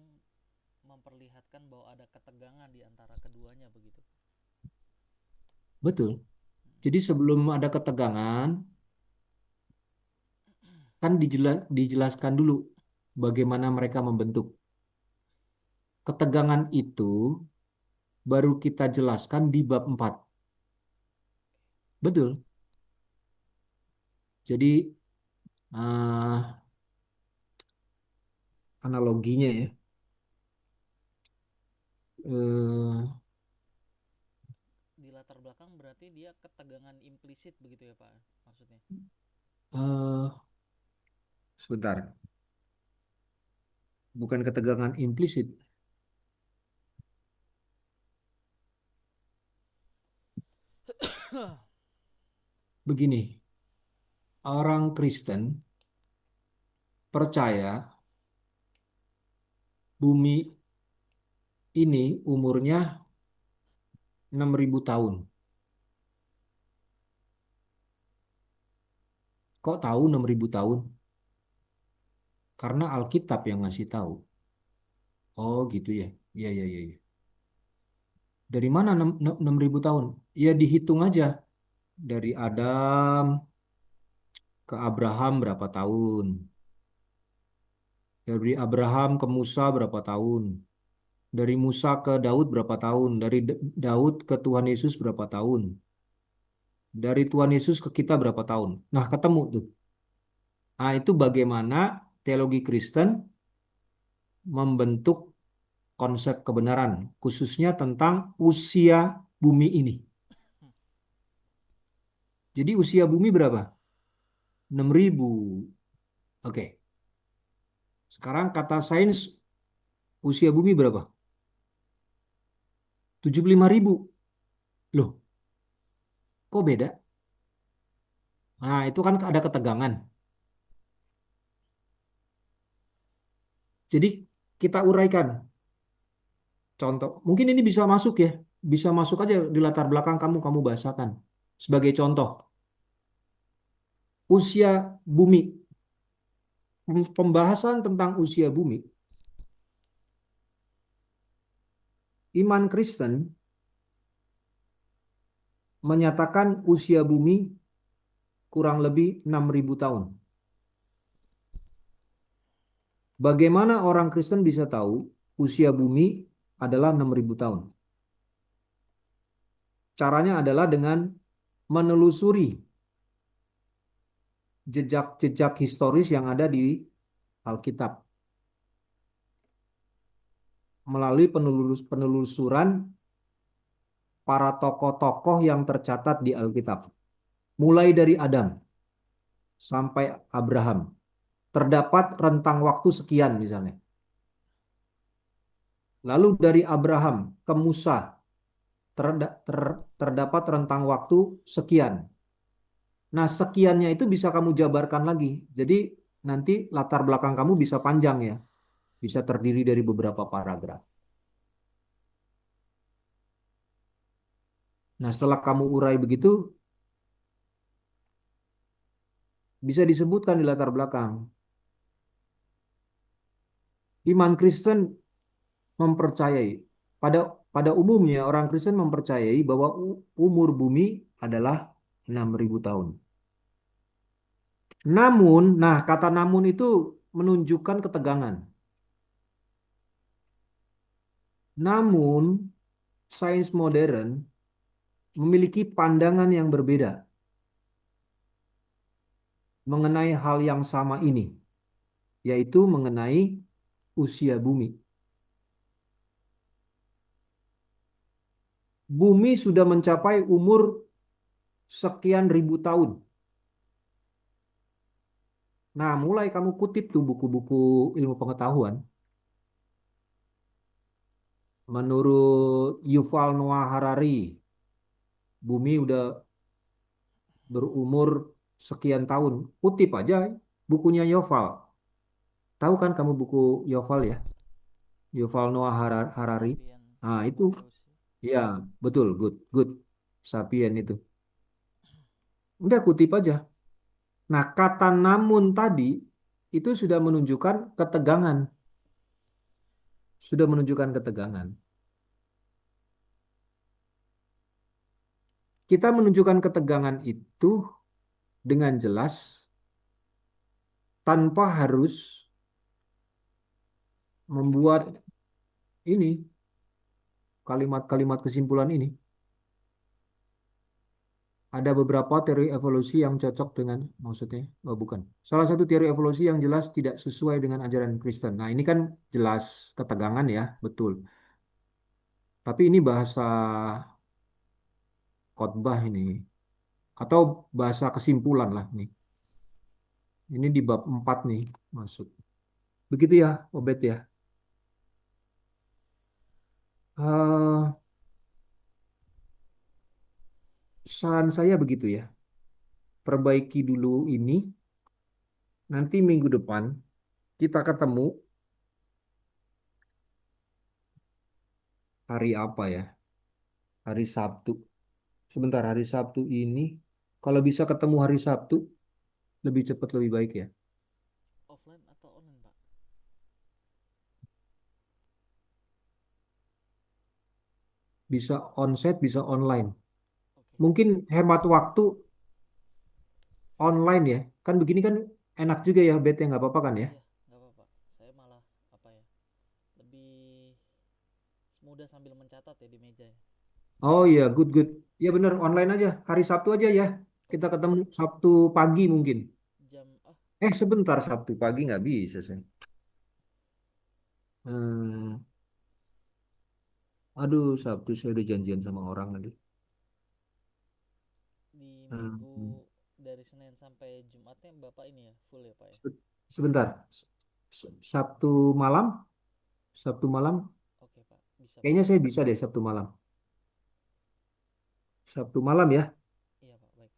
B: memperlihatkan bahwa ada ketegangan di antara keduanya begitu.
A: betul. Jadi sebelum ada ketegangan, kan dijelaskan dulu bagaimana mereka membentuk. Ketegangan itu baru kita jelaskan di bab 4. Betul. Jadi analoginya ya. eh,
B: Di latar belakang berarti dia ketegangan implisit begitu ya Pak, maksudnya.
A: eh, Sebentar. Bukan ketegangan implisit. Begini, orang Kristen percaya bumi ini umurnya 6.000 tahun. Kok tahu 6.000 tahun? Karena Alkitab yang ngasih tahu. Oh gitu ya. Iya, iya, iya, iya. Dari mana 6.000 tahun? Ya dihitung aja. Dari Adam ke Abraham berapa tahun? Dari Abraham ke Musa berapa tahun? Dari Musa ke Daud berapa tahun? Dari Daud ke Tuhan Yesus berapa tahun? Dari Tuhan Yesus ke kita berapa tahun? Nah, ketemu tuh. Nah, itu bagaimana teologi Kristen membentuk konsep kebenaran, khususnya tentang usia bumi ini. Jadi usia bumi berapa? 6.000. Oke. Sekarang kata sains usia bumi berapa? 75.000. Loh, kok beda? Nah, itu kan ada ketegangan. Jadi kita uraikan. Contoh, mungkin ini bisa masuk ya. Bisa masuk aja di latar belakang kamu bahasakan. Sebagai contoh, usia bumi. Pembahasan tentang usia bumi. Iman Kristen menyatakan usia bumi kurang lebih 6.000 tahun. Bagaimana orang Kristen bisa tahu usia bumi adalah 6.000 tahun? Caranya adalah dengan menelusuri jejak-jejak historis yang ada di Alkitab. Melalui penelusuran para tokoh-tokoh yang tercatat di Alkitab. Mulai dari Adam sampai Abraham. Terdapat rentang waktu sekian misalnya. Lalu dari Abraham ke Musa terdapat rentang waktu sekian. Nah, sekiannya itu bisa kamu jabarkan lagi. Jadi nanti latar belakang kamu bisa panjang ya. Bisa terdiri dari beberapa paragraf. Nah, setelah kamu urai begitu, bisa disebutkan di latar belakang. Iman Kristen mempercayai, pada pada umumnya orang Kristen mempercayai bahwa umur bumi adalah 6.000 tahun. Namun, nah kata namun itu menunjukkan ketegangan. Namun, sains modern memiliki pandangan yang berbeda mengenai hal yang sama ini, yaitu mengenai usia bumi. Bumi sudah mencapai umur sekian ribu tahun. Nah, mulai kamu kutip tuh buku-buku ilmu pengetahuan. Menurut Yuval Noah Harari, bumi udah berumur sekian tahun. Kutip aja bukunya Yuval. Tahu kan kamu buku Yuval ya? Yuval Noah Harari.
B: Sapien,
A: Nah, itu
B: Evolusi.
A: ya betul, good, good. Sapien itu. Udah kutip aja. Nah, kata namun tadi itu sudah menunjukkan ketegangan. Sudah menunjukkan ketegangan. Kita menunjukkan ketegangan itu dengan jelas tanpa harus membuat ini kalimat-kalimat kesimpulan ini. Ada beberapa teori evolusi yang cocok dengan maksudnya, oh bukan. Salah satu teori evolusi yang jelas tidak sesuai dengan ajaran Kristen. Nah, ini kan jelas ketegangan ya, betul. Tapi ini bahasa khotbah ini atau bahasa kesimpulan lah nih. Ini di bab 4 nih masuk. Begitu ya, Obed ya. Eh, saran saya begitu ya. Perbaiki dulu ini. Nanti minggu depan kita ketemu hari apa ya? Hari Sabtu. Sebentar, hari Sabtu ini. Kalau bisa ketemu hari Sabtu, lebih cepat lebih baik ya.
B: Offline atau online, Pak?
A: Bisa onsite, bisa online.
B: Oke.
A: Mungkin hemat waktu online ya. Kan begini kan enak juga ya, bete nggak apa-apa kan ya.
B: Iya, nggak apa-apa. Saya malah apa ya? Lebih mudah sambil mencatat ya di meja ya.
A: Oh iya, good good. Ya bener, online aja. Hari Sabtu aja ya. Kita
B: Oke.
A: ketemu Sabtu pagi mungkin.
B: Jam
A: Sebentar, Sabtu pagi nggak bisa saya. Eh, aduh, Sabtu saya udah janjian sama orang lagi.
B: Di
A: Eh,
B: minggu dari Senin sampai Jumatnya Bapak ini ya, full ya Pak ya?
A: sebentar. Sabtu malam, Sabtu malam,
B: Oke Pak, bisa Pak.
A: kayaknya saya bisa deh Sabtu malam. Sabtu malam ya,
B: Iya Pak, baik.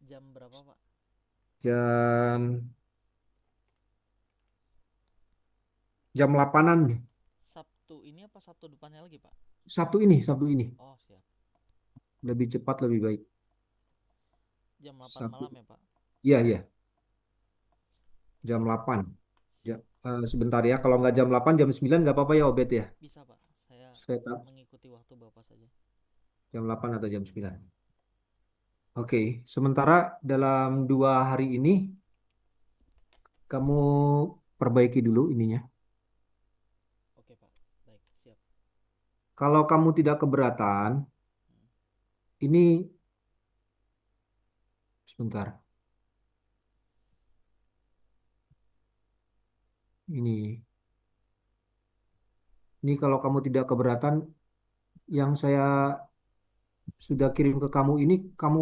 B: Jam berapa Pak?
A: jam jam 8-an nih.
B: Sabtu ini apa Sabtu depannya lagi Pak?
A: Sabtu ini.
B: Oh siap.
A: Lebih cepat, lebih baik.
B: Jam 8
A: Sabtu.
B: malam ya Pak?
A: Iya, iya, jam
B: Baik,
A: 8.
B: siap.
A: Sebentar ya, kalau nggak jam 8, jam 9 nggak apa-apa ya, Obet ya.
B: Bisa Pak, saya
A: Saya tak
B: mengikuti waktu Bapak saja.
A: jam 8 atau jam 9. Oke, sementara dalam 2 hari ini kamu perbaiki dulu ininya.
B: Oke Pak, baik, siap.
A: Kalau kamu tidak keberatan,
B: Hmm.
A: ini sebentar. Ini kalau kamu tidak keberatan, yang saya sudah kirim ke kamu ini kamu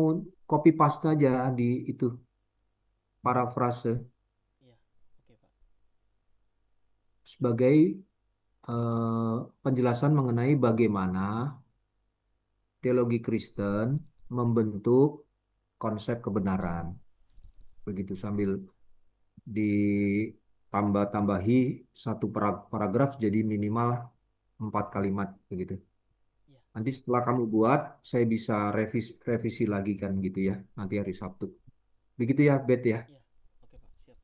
A: copy paste aja di itu parafrase
B: Iya, oke Pak.
A: sebagai penjelasan mengenai bagaimana teologi Kristen membentuk konsep kebenaran. Begitu sambil ditambah-tambahi satu paragraf jadi minimal 4 kalimat begitu.
B: Iya,
A: Nanti
B: siap.
A: setelah kamu buat, saya bisa revisi, revisi lagi kan gitu ya. Nanti hari Sabtu. Begitu ya, Bet ya.
B: Iya, oke Pak, siap.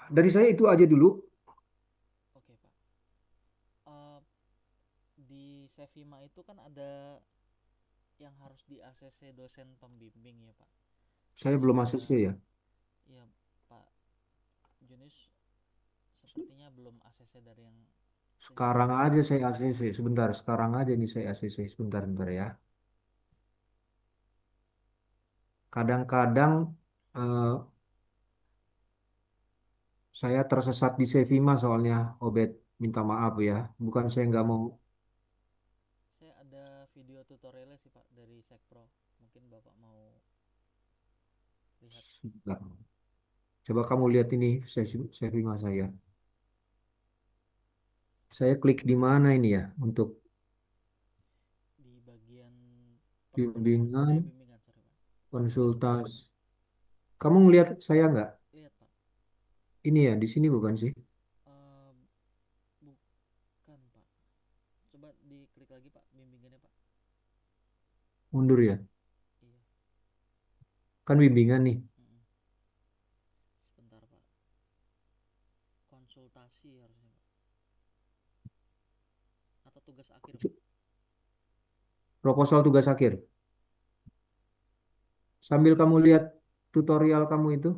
A: Dari saya itu aja dulu.
B: Oke Pak. Eh, di Sevima itu kan ada yang harus di ACC dosen pembimbing ya Pak.
A: Saya belum masuk
B: Saya,
A: sih ya.
B: ya Pak Junis sepertinya belum ACC dari yang sejauh
A: Sekarang
B: ini Pak.
A: aja saya ACC. Sebentar, sekarang aja nih saya ACC. Sebentar, sebentar ya. Kadang-kadang eh, saya tersesat di Sevima soalnya, Obed. Minta maaf ya. Bukan saya nggak mau.
B: Saya ada video tutorialnya sih Pak dari Sekpro. Mungkin Bapak mau lihat
A: Sebentar. Coba kamu lihat ini Sevima saya. Saya klik di mana ini ya untuk
B: di bagian perkuliahan.
A: bimbingan,
B: Bimbingan, sorry Pak.
A: konsultasi. Kamu ngelihat saya nggak?
B: Lihat Pak.
A: Ini ya, di sini bukan sih?
B: Eh, bukan Pak. Coba diklik lagi Pak bimbingannya Pak.
A: Mundur ya.
B: Iya.
A: Kan bimbingan nih.
B: Mm-mm. Sebentar Pak. Konsultasi harusnya Pak. Atau tugas akhir Pak.
A: Proposal tugas akhir. Sambil kamu lihat tutorial kamu itu.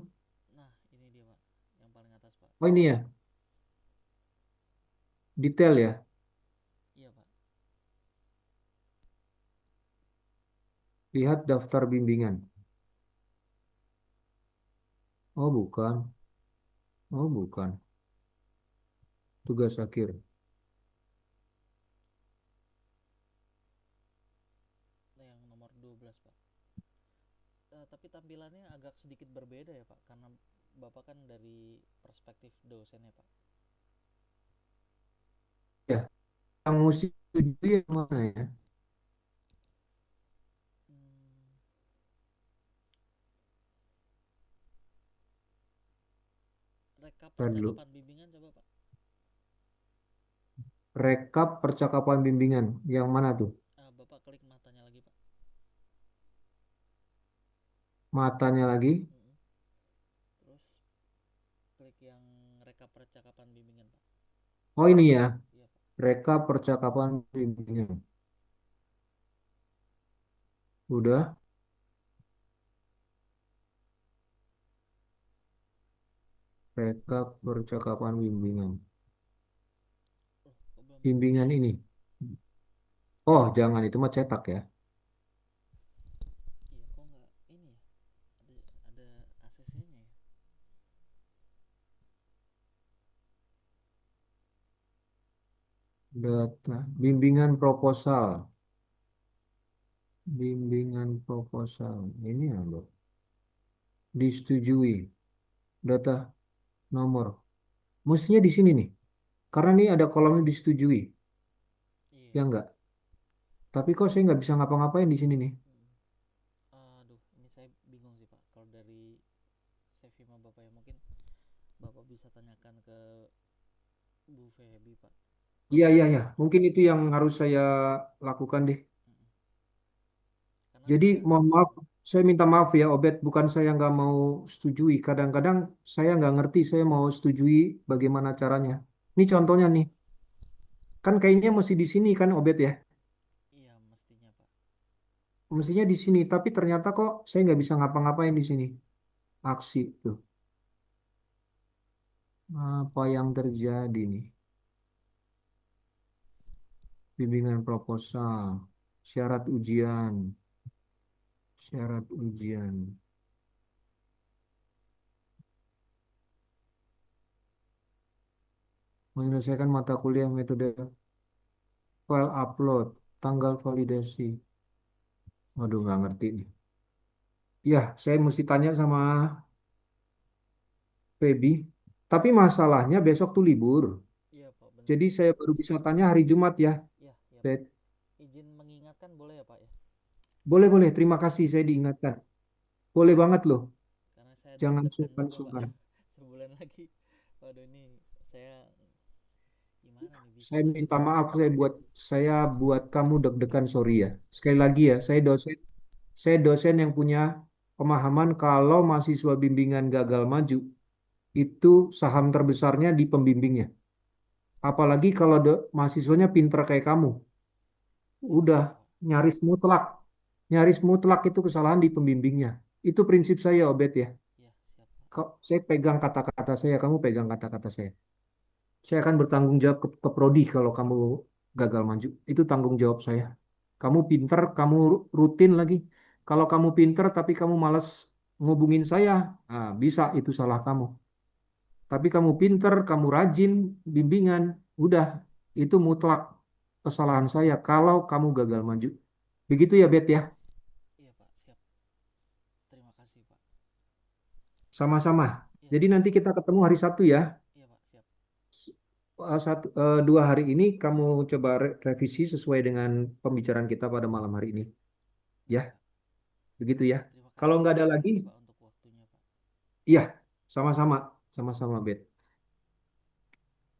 B: Nah, ini dia Pak. Yang paling atas Pak.
A: Oh ini ya, detail ya.
B: Iya Pak.
A: Lihat daftar bimbingan. Oh bukan. Oh bukan. Tugas akhir.
B: Nah, yang nomor 12 Pak. Tapi tampilannya agak sedikit berbeda ya Pak. Karena Bapak kan dari perspektif dosen ya Pak.
A: Ya, yang musik itu yang mana ya?
B: Hmm, rekap
A: Ntar dulu.
B: percakapan bimbingan coba Pak.
A: Rekap percakapan bimbingan. Yang mana tuh?
B: Bapak klik matanya lagi Pak.
A: Matanya lagi.
B: Mm-mm. Terus klik yang rekap percakapan bimbingan Pak.
A: Oh ini ya.
B: Iya Pak.
A: Rekap percakapan bimbingan. Udah. Rekap percakapan bimbingan.
B: Loh, kok belum nyambung
A: Bimbingan
B: Pak?
A: ini. Oh jangan, itu mah cetak ya.
B: Iya, kok nggak ini ya? Ada ACC-nya ya?
A: Data. Bimbingan proposal. Bimbingan proposal. Ini apa? Disetujui. Data nomor. Mestinya di sini nih. Karena ini ada kolomnya disetujui.
B: Iya.
A: Ya enggak? Tapi kok saya nggak bisa ngapa-ngapain di sini nih.
B: Aduh, ini saya bingung sih Pak. Kalau dari CV sama Bapak ya mungkin Bapak bisa tanyakan ke Bu Febi Pak.
A: Iya, iya, iya. Mungkin itu yang harus saya lakukan deh.
B: Mm-mm. Karena
A: Jadi
B: saya
A: mohon maaf, saya minta maaf ya, Obed. Bukan saya nggak mau setujui. Kadang-kadang saya nggak ngerti saya mau setujui bagaimana caranya. Ini contohnya nih. Kan kayaknya mesti di sini kan, Obed ya.
B: iya mestinya Pak.
A: Mestinya di sini. Tapi ternyata kok saya nggak bisa ngapa-ngapain di sini. Aksi tuh. Apa yang terjadi nih? Bimbingan proposal, syarat ujian, syarat ujian. Menyelesaikan mata kuliah metode file upload, tanggal validasi. Waduh, nggak ngerti nih. Ya, saya mesti tanya sama Feby. Tapi masalahnya besok tuh libur.
B: Iya Pak, benar
A: Jadi
B: Pak.
A: saya baru bisa tanya hari Jumat ya.
B: Iya, iya Pak.
A: Bet.
B: Izin mengingatkan boleh ya Pak ya?
A: Boleh, boleh. Terima kasih saya diingatkan. Boleh banget loh.
B: Karena saya
A: Jangan
B: deg-degan juga Pak.
A: sungkan-sungkan.
B: Sebulan lagi. Waduh ini saya gimana nih bisa
A: Saya
B: nggak nih
A: minta
B: Pak?
A: maaf saya buat kamu deg-degan, sorry ya. Sekali lagi ya, saya dosen yang punya pemahaman kalau mahasiswa bimbingan gagal maju itu saham terbesarnya di pembimbingnya. Apalagi kalau mahasiswanya pinter kayak kamu, udah
B: Iya Pak.
A: nyaris mutlak, nyaris mutlak itu kesalahan di pembimbingnya. Itu prinsip saya, Obet ya.
B: Iya, siap Pak.
A: Kok saya pegang kata-kata saya, kamu pegang kata-kata saya. Saya akan bertanggung jawab ke Prodi kalau kamu gagal maju. Itu tanggung jawab saya. Kamu pinter, kamu rutin lagi. Kalau kamu pinter tapi kamu malas ngubungin saya, nah, bisa itu salah kamu. Tapi kamu pinter, kamu rajin, bimbingan, udah itu mutlak kesalahan saya kalau kamu gagal maju. Begitu ya, Bet ya.
B: Iya Pak, siap. Terima kasih Pak.
A: Sama-sama.
B: Iya,
A: Jadi nanti kita ketemu hari Sabtu ya.
B: iya Pak, siap.
A: 2 hari ini kamu coba revisi sesuai dengan pembicaraan kita pada malam hari ini. Ya,
B: Baik Pak.
A: begitu ya.
B: Terima
A: Kalau
B: kasih
A: nggak ada
B: sekali
A: lagi,
B: lagi Pak untuk waktunya Pak.
A: iya, sama-sama, sama-sama, Bet.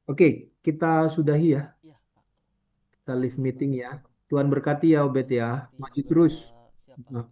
A: Oke, kita sudahi ya.
B: Iya Pak.
A: Kita
B: Terima
A: live
B: kasih Pak.
A: meeting ya. Tuhan berkati ya, Obet
B: Tuhan
A: ya.
B: memberkati
A: Maju
B: juga
A: terus.
B: Pak. Siap Pak.
A: Nah,